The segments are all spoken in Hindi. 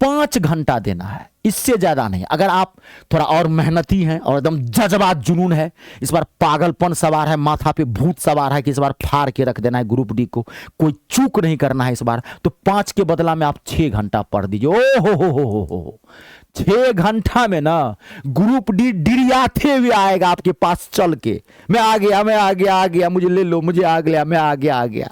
5 घंटा देना है, इससे ज्यादा नहीं। अगर आप थोड़ा और मेहनती हैं और एकदम जज्बात जुनून है, इस बार पागलपन सवार है, माथा पे भूत सवार है कि इस बार फाड़ के रख देना है ग्रुप डी को, कोई चूक नहीं करना है इस बार, तो 5 के बदला में आप 6 घंटा पढ़ दीजिए। ओ हो 6 घंटा में ना ग्रुप डी डिरियाते हुए आएगा आपके पास चल के, मैं आ गया, मुझे ले लो, मुझे आ गया,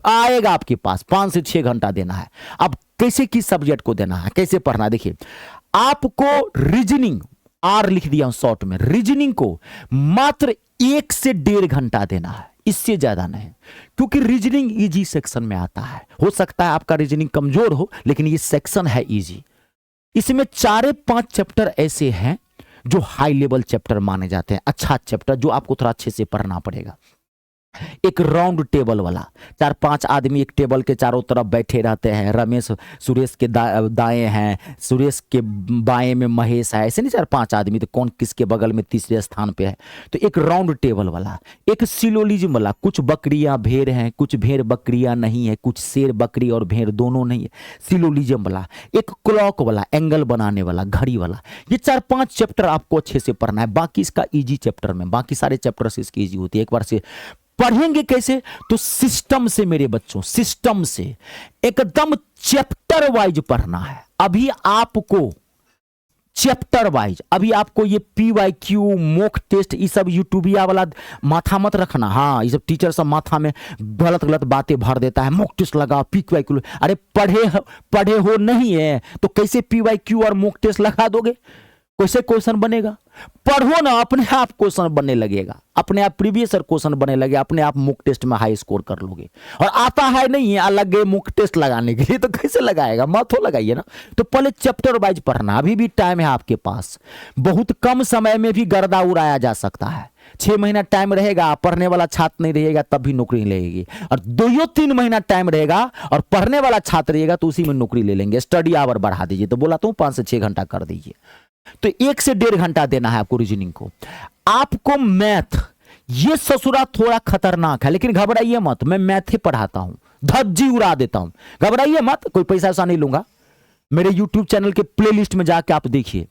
आएगा आपके पास। 5 से 6 घंटा देना है। अब कैसे किस सब्जेक्ट को देना है, कैसे पढ़ना है, देखिए आपको रीजनिंग, आर लिख दिया हूं शॉर्ट में, रीजनिंग को मात्र 1 से 1.5 घंटा देना है, इससे ज्यादा नहीं, क्योंकि रीजनिंग इजी सेक्शन में आता है। हो सकता है आपका रीजनिंग कमजोर हो, लेकिन ये सेक्शन है इजी। इसमें 4-5 चैप्टर ऐसे हैं जो हाई लेवल चैप्टर माने जाते हैं, अच्छा चैप्टर जो आपको थोड़ा अच्छे से पढ़ना पड़ेगा। एक राउंड टेबल वाला, 4-5 आदमी एक टेबल के चारों तरफ बैठे रहते हैं, रमेश सुरेश के दाएं हैं, सुरेश के बाएं में महेश है, ऐसे नहीं 4-5 आदमी, तो कौन किसके बगल में तीसरे स्थान पे है। तो एक राउंड टेबल वाला, एक सिलोलिज्म वाला, कुछ बकरियां भेड़ हैं, कुछ भेड़ बकरियां नहीं है, कुछ शेर बकरी और भेड़ दोनों नहीं है, सिलोलिज्म वाला, एक क्लॉक वाला, एंगल बनाने वाला, घड़ी वाला। ये 4-5 चैप्टर आपको अच्छे से पढ़ना है। बाकी इसका इजी चैप्टर में, बाकी सारे चैप्टर से इसकी इजी होती है। एक बार से पढ़ेंगे कैसे, तो सिस्टम से मेरे बच्चों, सिस्टम से एकदम चैप्टर वाइज पढ़ना है। अभी आपको चैप्टर वाइज, अभी आपको ये PYQ मॉक टेस्ट ये सब यूट्यूबिया वाला माथा मत रखना। हाँ, ये सब टीचर सब माथा में गलत गलत बातें भर देता है, मॉक टेस्ट लगा, PYQ। अरे पढ़े हो नहीं है तो कैसे PYQ और मॉक टेस्ट लगा दोगे, कैसे क्वेश्चन बनेगा? पढ़ो ना, अपने आप क्वेश्चन बनने लगेगा, अपने आप प्रीवियस क्वेश्चन बनने लगे, अपने आप मॉक टेस्ट में हाई स्कोर कर लोगे। और आता है नहीं है अलग मॉक टेस्ट लगाने के लिए, तो कैसे लगाएगा? मत हो लगाइए ना। तो पहले चैप्टर वाइज पढ़ना, अभी भी टाइम है आपके पास, बहुत कम समय में भी गर्दा उड़ाया जा सकता है। 6 महीना टाइम रहेगा, पढ़ने वाला छात्र नहीं रहेगा तब भी नौकरी लगेगी, और 2-3 महीना टाइम रहेगा और पढ़ने वाला छात्र रहेगा तो उसी में नौकरी ले लेंगे। स्टडी आवर बढ़ा दीजिए, तो बोला तो 5 से 6 घंटा कर दीजिए। तो 1 से 1.5 घंटा देना है आपको रीजनिंग को। आपको मैथ, ये ससुरा थोड़ा खतरनाक है, लेकिन घबराइए मत, मैं मैथ ही पढ़ाता हूं, धज्जी उड़ा देता हूं, घबराइए मत, कोई पैसा ऐसा नहीं लूंगा। मेरे YouTube चैनल के प्लेलिस्ट में जाके आप देखिए,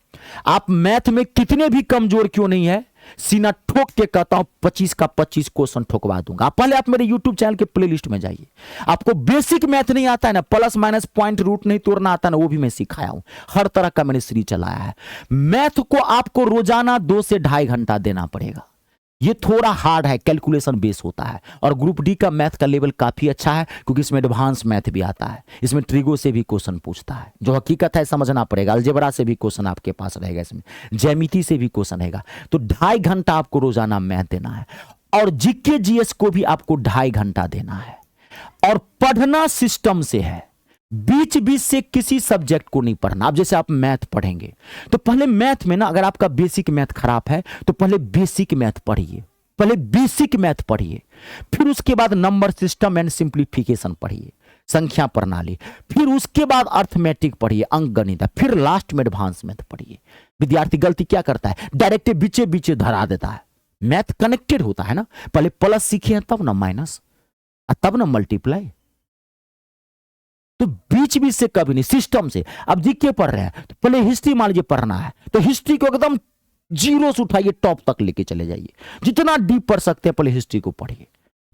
आप मैथ में कितने भी कमजोर क्यों नहीं है, सीना ठोक के कहता हूं 25 का 25 क्वेश्चन ठोकवा दूंगा। पहले आप मेरे YouTube चैनल के प्लेलिस्ट में जाइए। आपको बेसिक मैथ नहीं आता है ना, प्लस माइनस पॉइंट रूट नहीं तोड़ना आता ना, वो भी मैं सिखाया हूं, हर तरह का मैंने सीरीज चलाया है। मैथ को आपको रोजाना 2 से 2.5 घंटा देना पड़ेगा। ये थोड़ा हार्ड है, कैलकुलेशन बेस होता है, और ग्रुप डी का मैथ का लेवल काफी अच्छा है, क्योंकि इसमें एडवांस मैथ भी आता है, इसमें ट्रिगो से भी क्वेश्चन पूछता है, जो हकीकत है समझना पड़ेगा। अलजेब्रा से भी क्वेश्चन आपके पास रहेगा, इसमें ज्यामिति से भी क्वेश्चन रहेगा। तो 2.5 घंटा आपको रोजाना मैथ देना है, और जीके जीएस को भी आपको 2.5 घंटा देना है। और पढ़ना सिस्टम से है, बीच बीच से किसी सब्जेक्ट को नहीं पढ़ना। अब जैसे आप मैथ पढ़ेंगे तो पहले मैथ में ना, अगर आपका बेसिक मैथ खराब है तो पहले बेसिक मैथ पढ़िए, पहले बेसिक मैथ पढ़िए, फिर उसके बाद नंबर सिस्टम एंड सिंप्लीफिकेशन पढ़िए, संख्या प्रणाली, फिर उसके बाद अर्थमेटिक पढ़िए, अंक गणित, फिर लास्ट में एडवांस मैथ पढ़िए। विद्यार्थी गलती क्या करता है, डायरेक्ट बीचे बीचे धरा देता है। मैथ कनेक्टेड होता है ना, पहले प्लस सीखे हैं तब ना माइनस, तब ना मल्टीप्लाई, तो बीच बीच से कभी नहीं, सिस्टम से। अब जीके पढ़ रहे हैं तो पहले हिस्ट्री मान लीजिए पढ़ना है, तो हिस्ट्री को एकदम 0 से उठाइए, टॉप तक लेके चले जाइए, जितना डीप पढ़ सकते हैं पहले हिस्ट्री को पढ़िए,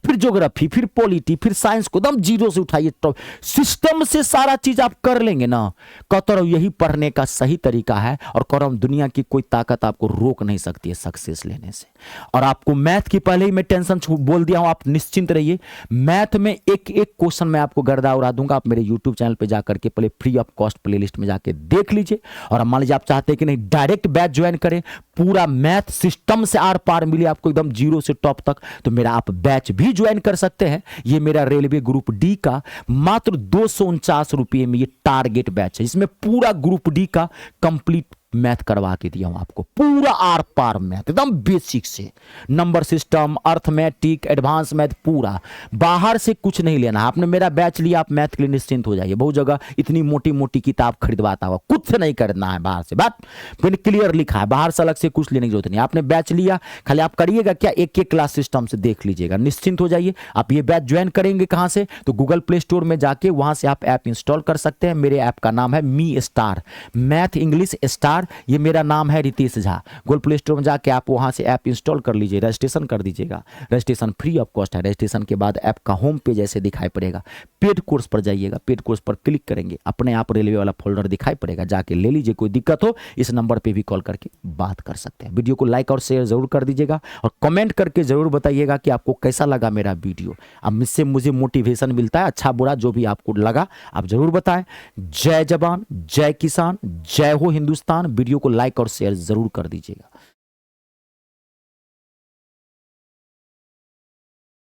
फिर ज्योग्राफी, फिर पॉलिटी, फिर साइंस को एकदम 0 से उठाइए टॉप। सिस्टम से सारा चीज आप कर लेंगे ना, कहता रहो यही पढ़ने का सही तरीका है, और कह रहा हूं दुनिया की कोई ताकत आपको रोक नहीं सकती है सक्सेस लेने से। और आपको मैथ की पहले ही मैं टेंशन बोल दिया हूं, आप निश्चिंत रहिए, मैथ में एक एक क्वेश्चन मैं आपको गर्दा उड़ा दूंगा। आप मेरे यूट्यूब चैनल पर जाकर के पहले फ्री ऑफ कॉस्ट प्लेलिस्ट में जाके देख लीजिए। और मान लीजिए आप चाहते हैं कि नहीं डायरेक्ट बैच ज्वाइन करें, पूरा मैथ सिस्टम से आर पार मिले आपको एकदम 0 से टॉप तक, तो मेरा आप बैच भी ज्वाइन कर सकते हैं। ये मेरा रेलवे ग्रुप डी का मात्र 249 रुपये में ये टारगेट बैच है, इसमें पूरा ग्रुप डी का कंप्लीट मैथ करवा के दिया हूं आपको, पूरा आर पार मैथ, एकदम बेसिक से, number system, arithmetic, advance math, पूरा। बाहर से कुछ नहीं लेना। आपने मेरा बैच लिया, आप मैथ के लिए निश्चिंत हो जाइए। बहुत जगह इतनी मोटी मोटी किताब खरीदवाता हुआ, कुछ नहीं करना है बाहर से, बात मैंने क्लियर लिखा है, बाहर से अलग से कुछ लेने की जरूरत नहीं। आपने बैच लिया, खाली आप करिएगा क्या, एक एक क्लास सिस्टम से देख लीजिएगा, निश्चिंत हो जाइए। आप ये बैच ज्वाइन करेंगे कहां से, तो गूगल प्ले स्टोर में जाके वहां से आप ऐप इंस्टॉल कर सकते हैं। मेरे ऐप का नाम है me star, math English star, ये मेरा नाम है Ritesh Jha. Google Play Store में जाके आप वहां से ऐप इंस्टॉल कर लीजिए, रजिस्ट्रेशन कर दीजिएगा। रजिस्ट्रेशन फ्री ऑफ कॉस्ट है। रजिस्ट्रेशन के बाद ऐप का होम पेज ऐसे दिखाई पड़ेगा, पेड कोर्स पर जाइएगा, पेड कोर्स पर क्लिक करेंगे, अपने आप रेलवे वाला फोल्डर दिखाई पड़ेगा, जाके ले लीजिए। कोई दिक्कत हो इस नंबर पे भी कॉल करके बात कर सकते हैं। वीडियो को लाइक और शेयर जरूर कर दीजिएगा और कमेंट करके जरूर बताइएगा कि आपको कैसा लगा मेरा वीडियो। अब मुझसे मुझे मोटिवेशन मिलता है, अच्छा बुरा जो भी आपको लगा आप जरूर बताएं। जय जवान, जय किसान, जय हो हिंदुस्तान। वीडियो को लाइक और शेयर जरूर कर दीजिएगा।